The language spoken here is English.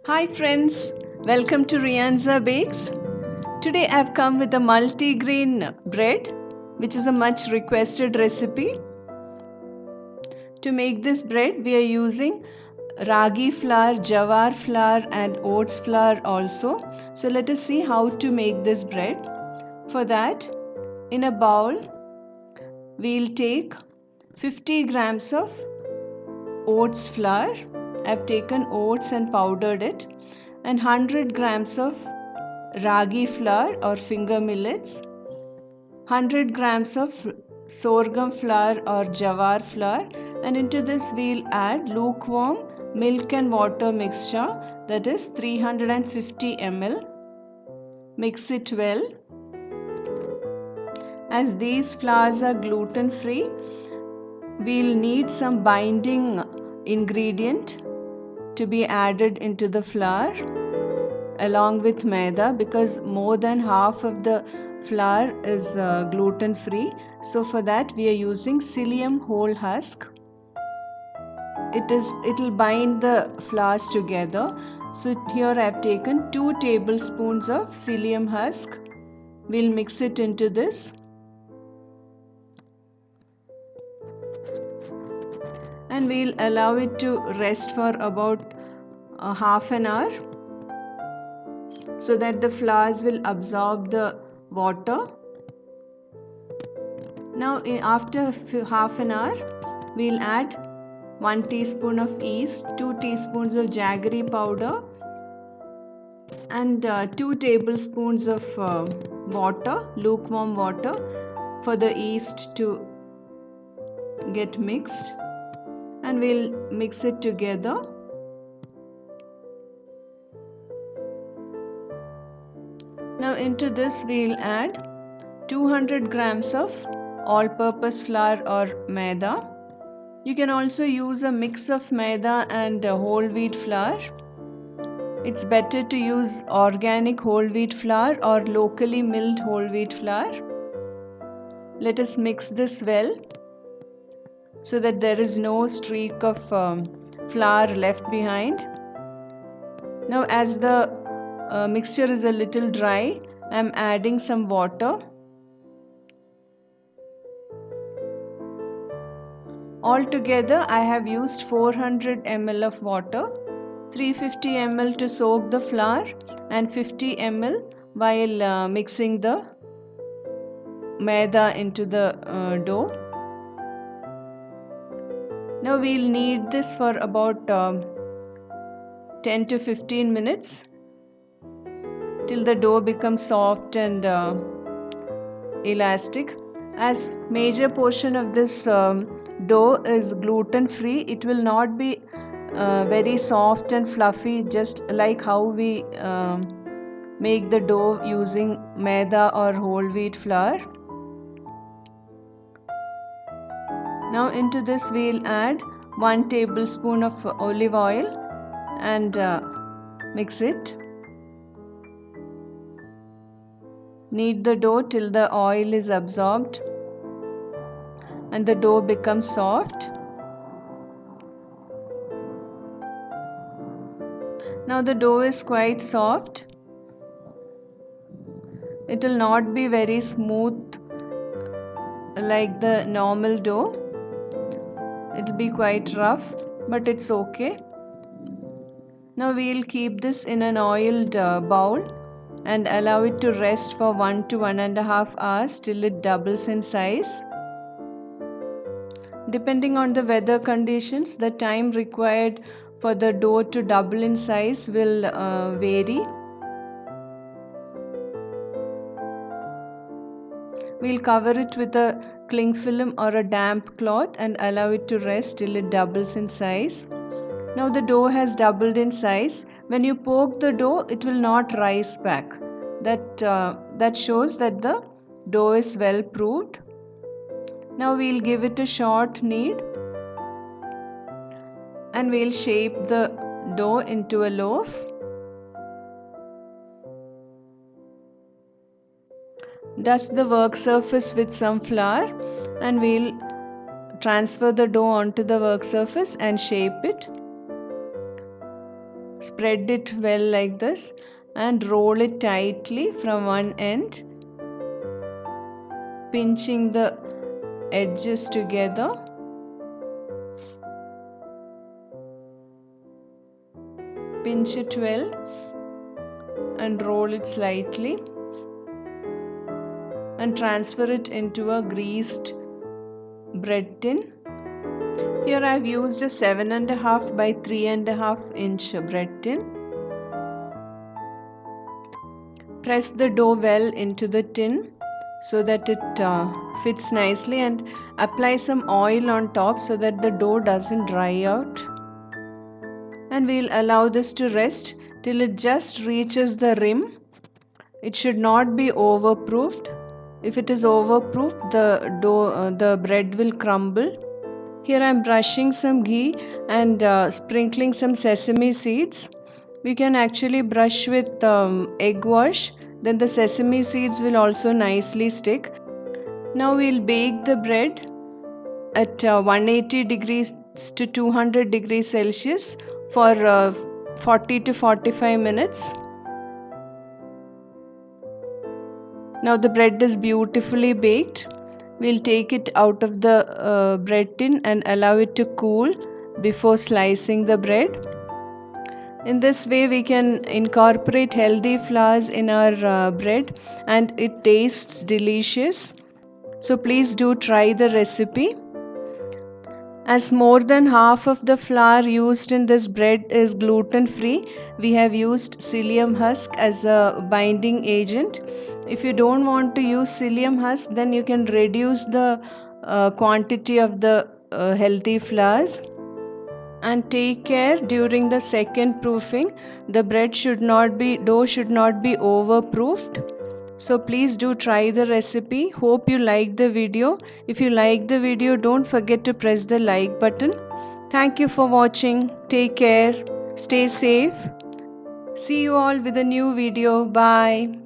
Hi friends, welcome to Rianza Bakes. Today I've come with a multi-grain bread, which is a much requested recipe. To make this bread, we are using ragi flour, jawar flour and oats flour also. So let us see how to make this bread. For that, in a bowl, we'll take 50 grams of oats flour. I've taken oats and powdered it, and 100 grams of ragi flour or finger millets, 100 grams of sorghum flour or jawar flour, and into this we'll add lukewarm milk and water mixture, that is 350 ml. Mix it well. As these flours are gluten free, we'll need some binding ingredient to be added into the flour along with maida, because more than half of the flour is gluten free. So for that we are using psyllium whole husk. It'll bind the flours together. So here I have taken 2 tablespoons of psyllium husk. We'll mix it into this, and we'll allow it to rest for about half an hour, so that the flours will absorb the water. Now after half an hour, we'll add 1 teaspoon of yeast, 2 teaspoons of jaggery powder and 2 tablespoons of water, lukewarm water, for the yeast to get mixed, and we'll mix it together. Now into this we'll add 200 grams of all-purpose flour or maida. You can also use a mix of maida and whole wheat flour. It's better to use organic whole wheat flour or locally milled whole wheat flour. Let us mix this well so that there is no streak of flour left behind. Now as the mixture is a little dry, I am adding some water. Altogether I have used 400 ml of water, 350 ml to soak the flour and 50 ml while mixing the maida into the dough. Now we'll knead this for about 10 to 15 minutes till the dough becomes soft and elastic. As major portion of this dough is gluten free, it will not be very soft and fluffy, just like how we make the dough using maida or whole wheat flour. Now into this we'll add 1 tablespoon of olive oil and mix it. Knead the dough till the oil is absorbed and the dough becomes soft. Now the dough is quite soft. It will not be very smooth like the normal dough. It will be quite rough, but it's okay. Now we'll keep this in an oiled bowl and allow it to rest for 1 to 1.5 hours till it doubles in size. Depending on the weather conditions, the time required for the dough to double in size will vary. We'll cover it with a cling film or a damp cloth and allow it to rest till it doubles in size. Now the dough has doubled in size. When you poke the dough, it will not rise back. That shows that the dough is well proved. Now we'll give it a short knead and we'll shape the dough into a loaf. Dust the work surface with some flour and we'll transfer the dough onto the work surface and shape it. spread it well like this and roll it tightly from one end, pinching the edges together. Pinch it well and roll it slightly and transfer it into a greased bread tin. Here I have used a 7.5 by 3.5 inch bread tin. Press the dough well into the tin so that it fits nicely, and apply some oil on top so that the dough doesn't dry out. And we'll allow this to rest till it just reaches the rim. It should not be overproofed. If it is overproofed, the bread will crumble. Here I am brushing some ghee and sprinkling some sesame seeds. We can actually brush with egg wash, then the sesame seeds will also nicely stick. Now we'll bake the bread at 180 degrees to 200 degrees Celsius for 40 to 45 minutes. Now the bread is beautifully baked. We'll take it out of the bread tin and allow it to cool before slicing the bread. In this way we can incorporate healthy flours in our bread and it tastes delicious. So please do try the recipe. As more than half of the flour used in this bread is gluten free, we have used psyllium husk as a binding agent. If you don't want to use psyllium husk, then you can reduce the quantity of the healthy flours. And take care during the second proofing. The dough should not be overproofed. So please do try the recipe. Hope you like the video. If you like the video, don't forget to press the like button. Thank you for watching. Take care. Stay safe. See you all with a new video. Bye.